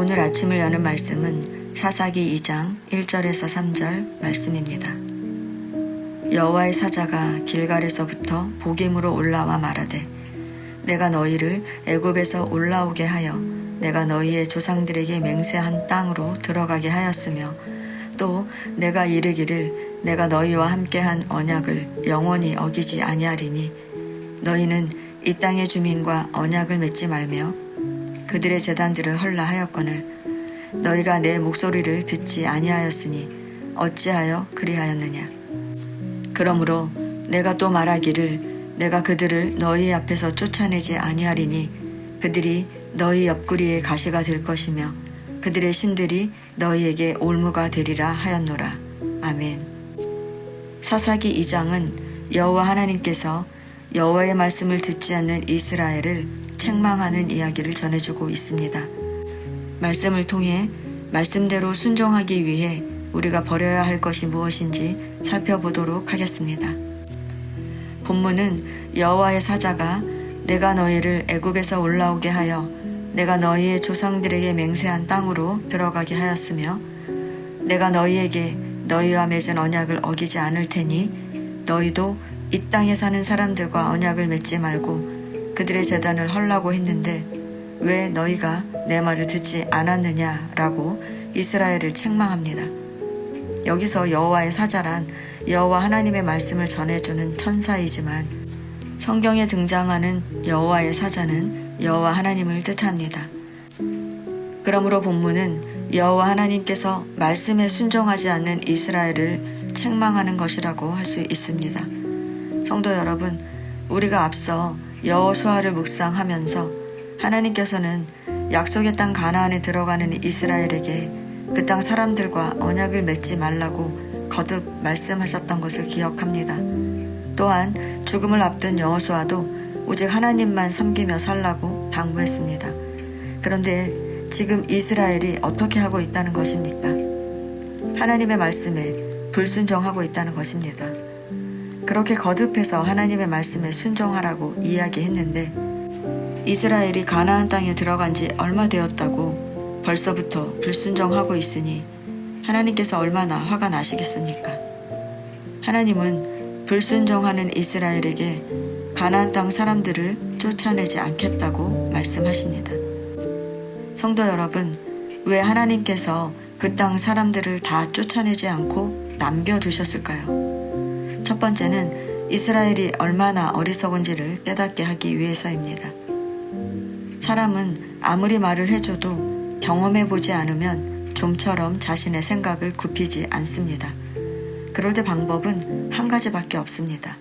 오늘 아침을 여는 말씀은 사사기 2장 1절에서 3절 말씀입니다. 여호와의 사자가 길갈에서부터 보김으로 올라와 말하되 내가 너희를 애굽에서 올라오게 하여 내가 너희의 조상들에게 맹세한 땅으로 들어가게 하였으며 또 내가 이르기를 내가 너희와 함께한 언약을 영원히 어기지 아니하리니 너희는 이 땅의 주민과 언약을 맺지 말며 그들의 제단들을 헐라 하였거늘 너희가 내 목소리를 듣지 아니하였으니 어찌하여 그리하였느냐. 그러므로 내가 또 말하기를 내가 그들을 너희 앞에서 쫓아내지 아니하리니 그들이 너희 옆구리에 가시가 될 것이며 그들의 신들이 너희에게 올무가 되리라 하였노라. 아멘. 사사기 2장은 여호와 하나님께서 여호와의 말씀을 듣지 않는 이스라엘을 책망하는 이야기를 전해주고 있습니다. 말씀을 통해 말씀대로 순종하기 위해 우리가 버려야 할 것이 무엇인지 살펴보도록 하겠습니다. 본문은 여호와의 사자가 내가 너희를 애굽에서 올라오게 하여 내가 너희의 조상들에게 맹세한 땅으로 들어가게 하였으며 내가 너희에게 너희와 맺은 언약을 어기지 않을 테니 너희도 이 땅에 사는 사람들과 언약을 맺지 말고 그들의 제단을 헐라고 했는데 왜 너희가 내 말을 듣지 않았느냐라고 이스라엘을 책망합니다. 여기서 여호와의 사자란 여호와 하나님의 말씀을 전해주는 천사이지만 성경에 등장하는 여호와의 사자는 여호와 하나님을 뜻합니다. 그러므로 본문은 여호와 하나님께서 말씀에 순종하지 않는 이스라엘을 책망하는 것이라고 할 수 있습니다. 성도 여러분, 우리가 앞서 여호수아를 묵상하면서 하나님께서는 약속의 땅 가나안에 들어가는 이스라엘에게 그 땅 사람들과 언약을 맺지 말라고 거듭 말씀하셨던 것을 기억합니다. 또한 죽음을 앞둔 여호수아도 오직 하나님만 섬기며 살라고 당부했습니다. 그런데 지금 이스라엘이 어떻게 하고 있다는 것입니까? 하나님의 말씀에 불순종하고 있다는 것입니다. 그렇게 거듭해서 하나님의 말씀에 순종하라고 이야기했는데 이스라엘이 가나안 땅에 들어간 지 얼마 되었다고 벌써부터 불순종하고 있으니 하나님께서 얼마나 화가 나시겠습니까? 하나님은 불순종하는 이스라엘에게 가나안 땅 사람들을 쫓아내지 않겠다고 말씀하십니다. 성도 여러분, 왜 하나님께서 그 땅 사람들을 다 쫓아내지 않고 남겨두셨을까요? 첫 번째는 이스라엘이 얼마나 어리석은지를 깨닫게 하기 위해서입니다. 사람은 아무리 말을 해줘도 경험해보지 않으면 좀처럼 자신의 생각을 굽히지 않습니다. 그럴 때 방법은 한 가지밖에 없습니다.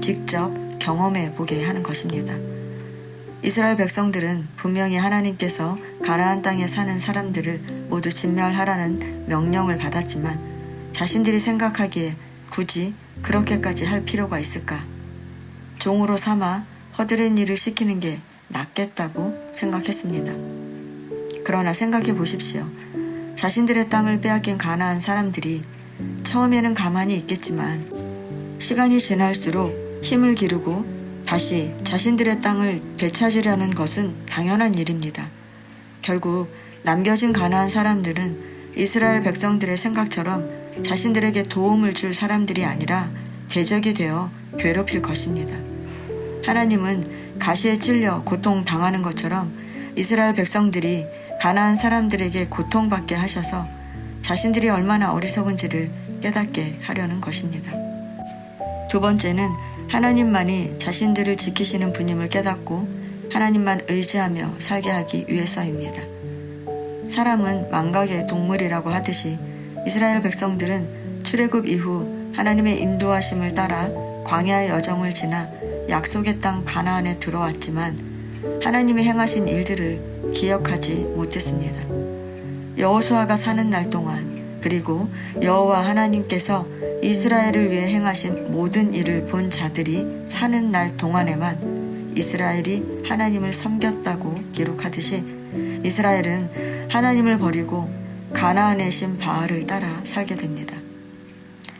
직접 경험해보게 하는 것입니다. 이스라엘 백성들은 분명히 하나님께서 가나안 땅에 사는 사람들을 모두 진멸하라는 명령을 받았지만 자신들이 생각하기에 굳이 그렇게까지 할 필요가 있을까? 종으로 삼아 허드렛 일을 시키는 게 낫겠다고 생각했습니다. 그러나 생각해 보십시오. 자신들의 땅을 빼앗긴 가나안 사람들이 처음에는 가만히 있겠지만 시간이 지날수록 힘을 기르고 다시 자신들의 땅을 되찾으려는 것은 당연한 일입니다. 결국 남겨진 가나안 사람들은 이스라엘 백성들의 생각처럼 자신들에게 도움을 줄 사람들이 아니라 대적이 되어 괴롭힐 것입니다. 하나님은 가시에 찔려 고통당하는 것처럼 이스라엘 백성들이 가나안 사람들에게 고통받게 하셔서 자신들이 얼마나 어리석은지를 깨닫게 하려는 것입니다. 두 번째는 하나님만이 자신들을 지키시는 분임을 깨닫고 하나님만 의지하며 살게 하기 위해서입니다. 사람은 망각의 동물이라고 하듯이 이스라엘 백성들은 출애굽 이후 하나님의 인도하심을 따라 광야의 여정을 지나 약속의 땅 가나안에 들어왔지만 하나님이 행하신 일들을 기억하지 못했습니다. 여호수아가 사는 날 동안 그리고 여호와 하나님께서 이스라엘을 위해 행하신 모든 일을 본 자들이 사는 날 동안에만 이스라엘이 하나님을 섬겼다고 기록하듯이 이스라엘은 하나님을 버리고 가나안의 신 바알을 따라 살게 됩니다.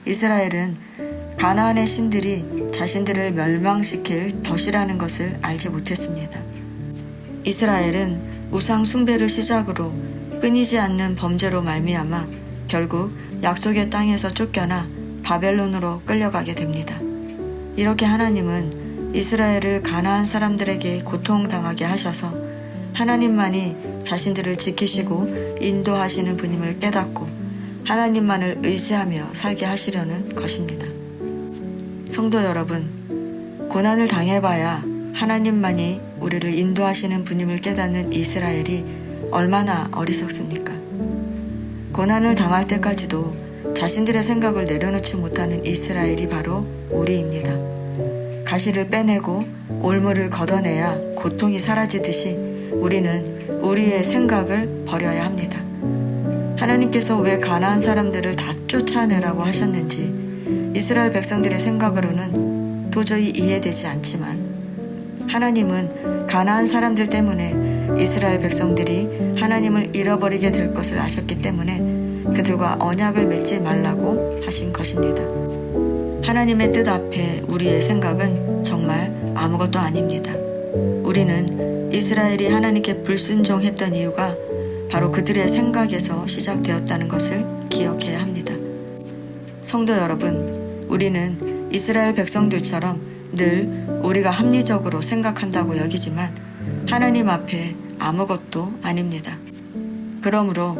이스라엘은 가나안의 신들이 자신들을 멸망시킬 덫이라는 것을 알지 못했습니다. 이스라엘은 우상 숭배를 시작으로 끊이지 않는 범죄로 말미암아 결국 약속의 땅에서 쫓겨나 바벨론으로 끌려가게 됩니다. 이렇게 하나님은 이스라엘을 가나안 사람들에게 고통당하게 하셔서 하나님만이 자신들을 지키시고 인도하시는 분임을 깨닫고 하나님만을 의지하며 살게 하시려는 것입니다. 성도 여러분, 고난을 당해봐야 하나님만이 우리를 인도하시는 분임을 깨닫는 이스라엘이 얼마나 어리석습니까? 고난을 당할 때까지도 자신들의 생각을 내려놓지 못하는 이스라엘이 바로 우리입니다. 가시를 빼내고 올무를 걷어내야 고통이 사라지듯이 우리는 우리의 생각을 버려야 합니다. 하나님께서 왜 가나안 사람들을 다 쫓아내라고 하셨는지 이스라엘 백성들의 생각으로는 도저히 이해되지 않지만 하나님은 가나안 사람들 때문에 이스라엘 백성들이 하나님을 잃어버리게 될 것을 아셨기 때문에 그들과 언약을 맺지 말라고 하신 것입니다. 하나님의 뜻 앞에 우리의 생각은 정말 아무것도 아닙니다. 우리는 이스라엘이 하나님께 불순종했던 이유가 바로 그들의 생각에서 시작되었다는 것을 기억해야 합니다. 성도 여러분, 우리는 이스라엘 백성들처럼 늘 우리가 합리적으로 생각한다고 여기지만 하나님 앞에 아무것도 아닙니다. 그러므로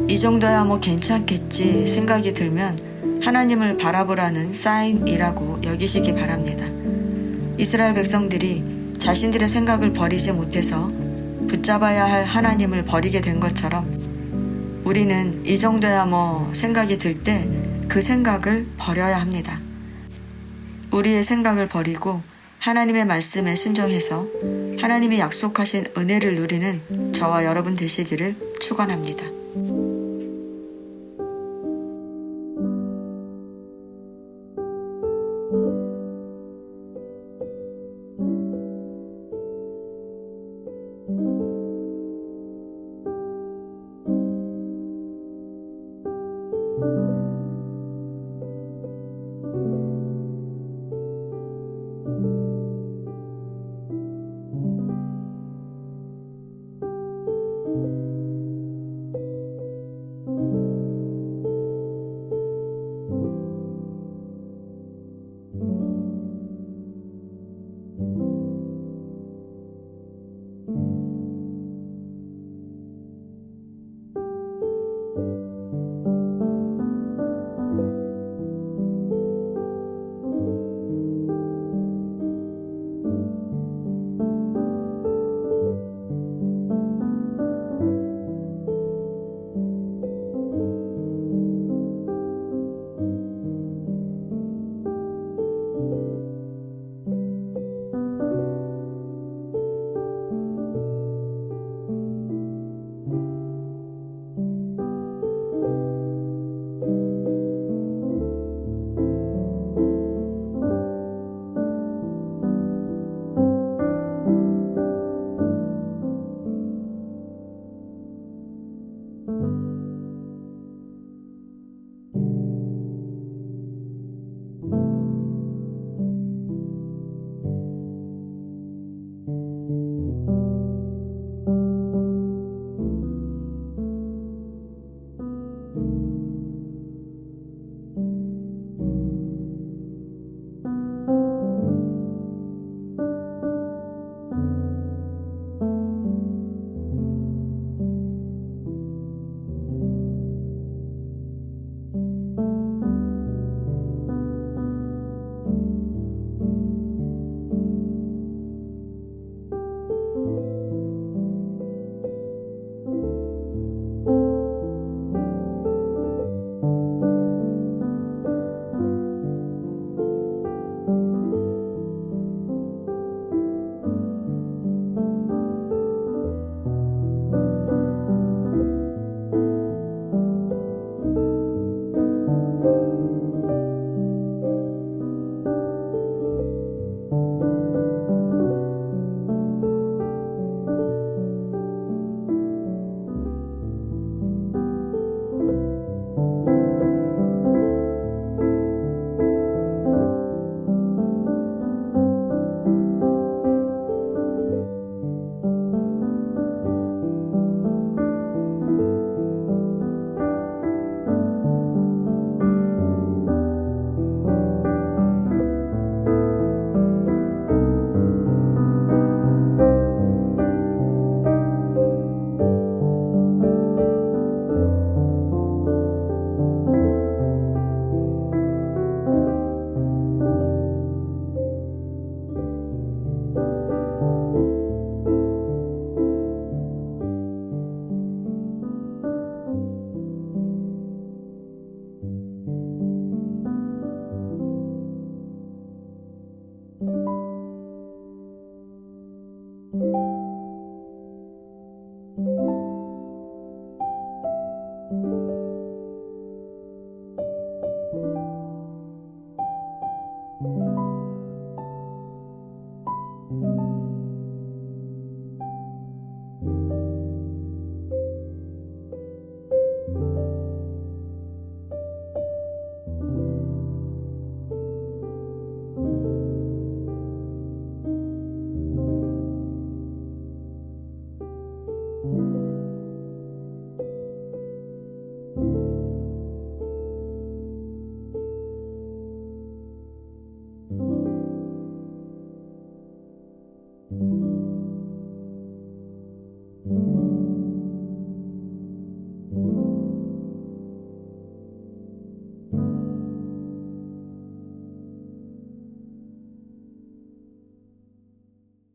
이 정도야 뭐 괜찮겠지 생각이 들면 하나님을 바라보라는 사인이라고 여기시기 바랍니다. 이스라엘 백성들이 자신들의 생각을 버리지 못해서 붙잡아야 할 하나님을 버리게 된 것처럼 우리는 이 정도야 뭐 생각이 들 때 그 생각을 버려야 합니다. 우리의 생각을 버리고 하나님의 말씀에 순종해서 하나님이 약속하신 은혜를 누리는 저와 여러분 되시기를 축원합니다.